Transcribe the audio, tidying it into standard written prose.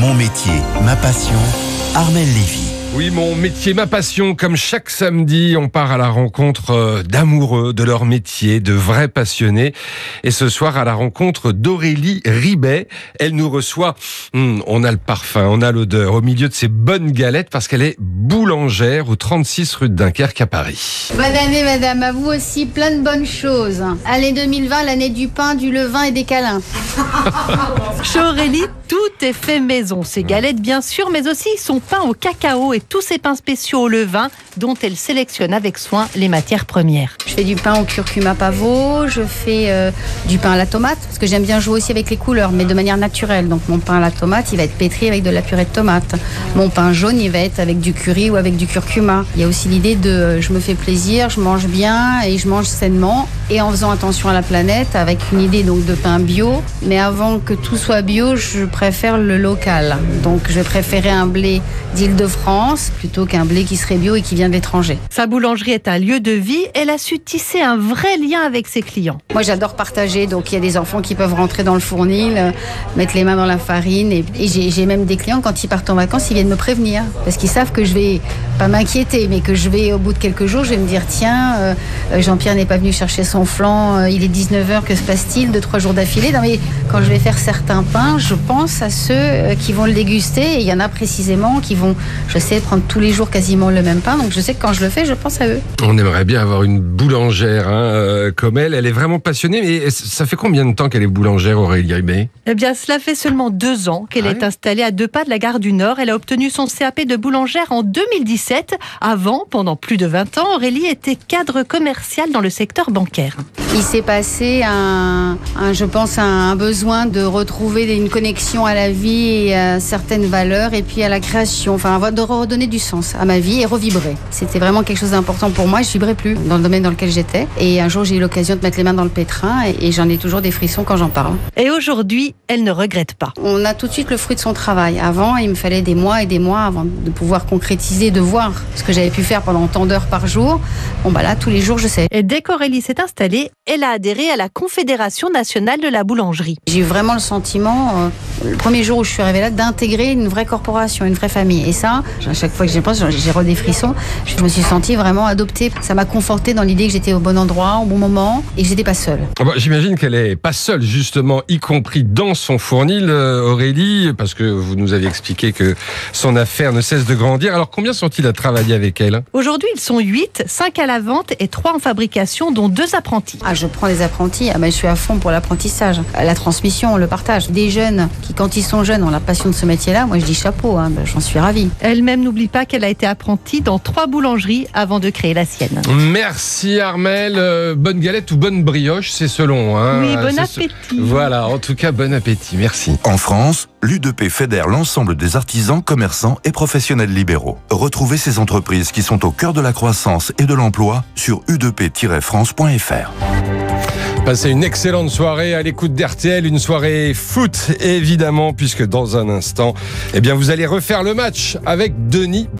Mon métier, ma passion, Armelle Lévy. Oui, mon métier, ma passion. Comme chaque samedi, on part à la rencontre d'amoureux de leur métier, de vrais passionnés. Et ce soir, à la rencontre d'Aurélie Ribet. Elle nous reçoit, on a le parfum, on a l'odeur, au milieu de ces bonnes galettes, parce qu'elle est boulangère au 36 rue de Dunkerque à Paris. Bonne année, madame. À vous aussi, plein de bonnes choses. Année 2020, l'année du pain, du levain et des câlins. Chez Aurélie, tout est fait maison. Ses galettes, bien sûr, mais aussi son pain au cacao et tous ses pains spéciaux au levain, dont elle sélectionne avec soin les matières premières. Je fais du pain au curcuma pavot, je fais du pain à la tomate, parce que j'aime bien jouer aussi avec les couleurs, mais de manière naturelle. Donc mon pain à la tomate, il va être pétri avec de la purée de tomate. Mon pain jaune, il va être avec du curry ou avec du curcuma. Il y a aussi l'idée de je me fais plaisir, je mange bien et je mange sainement, et en faisant attention à la planète, avec une idée donc de pain bio. Mais avant que tout soit bio, je préfère le local. Donc je préférais un blé d'Île-de-France plutôt qu'un blé qui serait bio et qui vient de l'étranger. Sa boulangerie est un lieu de vie. Elle a su tisser un vrai lien avec ses clients. Moi, j'adore partager. Donc il y a des enfants qui peuvent rentrer dans le fournil, mettre les mains dans la farine. Et j'ai même des clients, quand ils partent en vacances, ils viennent me prévenir. Parce qu'ils savent que je vais pas m'inquiéter, mais que je vais, au bout de quelques jours, je vais me dire tiens, Jean-Pierre n'est pas venu chercher son flan, il est 19h, que se passe-t-il 2-3 jours d'affilée? Non, mais quand je vais faire certains pains, je pense à ceux qui vont le déguster. Et il y en a précisément qui vont, je sais, prendre tous les jours quasiment le même pain. Donc je sais que quand je le fais, je pense à eux. On aimerait bien avoir une boulangère comme elle. Elle est vraiment passionnée. Mais ça fait combien de temps qu'elle est boulangère, Aurélie Ribet? Eh bien, cela fait seulement 2 ans qu'elle est installée à 2 pas de la gare du Nord. Elle a obtenu son CAP de boulangère en 2017. Avant, pendant plus de 20 ans, Aurélie était cadre commercial dans le secteur bancaire. Il s'est passé je pense, un besoin de retrouver une connexion à la vie et à certaines valeurs et puis à la création, enfin de redonner du sens à ma vie et revibrer. C'était vraiment quelque chose d'important pour moi. Je vibrais plus dans le domaine dans lequel j'étais. Et un jour, j'ai eu l'occasion de mettre les mains dans le pétrin et j'en ai toujours des frissons quand j'en parle. Et aujourd'hui, elle ne regrette pas. On a tout de suite le fruit de son travail. Avant, il me fallait des mois et des mois avant de pouvoir concrétiser, de voir ce que j'avais pu faire pendant tant d'heures par jour. Bon, là, tous les jours, je sais. Et dès qu'Aurélie s'est installée, elle a adhéré à la Confédération nationale de la boulangerie. J'ai eu vraiment le sentiment, le premier jour où je suis arrivée là, d'intégrer une vraie corporation, une vraie famille. Et ça, à chaque fois que j'y pense, j'ai des frissons. Je me suis sentie vraiment adoptée. Ça m'a confortée dans l'idée que j'étais au bon endroit, au bon moment, et que j'étais pas seule. J'imagine qu'elle est pas seule, justement, y compris dans son fournil, Aurélie, parce que vous nous avez expliqué que son affaire ne cesse de grandir. Alors, combien sont-ils à travailler avec elle? Aujourd'hui, ils sont 8, 5 à la vente et 3 en fabrication, dont 2 apprentis. Je prends les apprentis, je suis à fond pour l'apprentissage, la transmission, le partage. Des jeunes qui, quand ils sont jeunes, ont la passion de ce métier-là, moi je dis chapeau, j'en suis ravie. Elle-même n'oublie pas qu'elle a été apprentie dans 3 boulangeries avant de créer la sienne. Merci Armelle. Bonne galette ou bonne brioche, c'est selon. Oui, bon appétit. Voilà, en tout cas, bon appétit. Merci. En France, l'UDP fédère l'ensemble des artisans, commerçants et professionnels libéraux. Retrouvez ces entreprises qui sont au cœur de la croissance et de l'emploi sur udp-france.fr. Passez une excellente soirée à l'écoute d'RTL, une soirée foot évidemment, puisque dans un instant, vous allez refaire le match avec Denis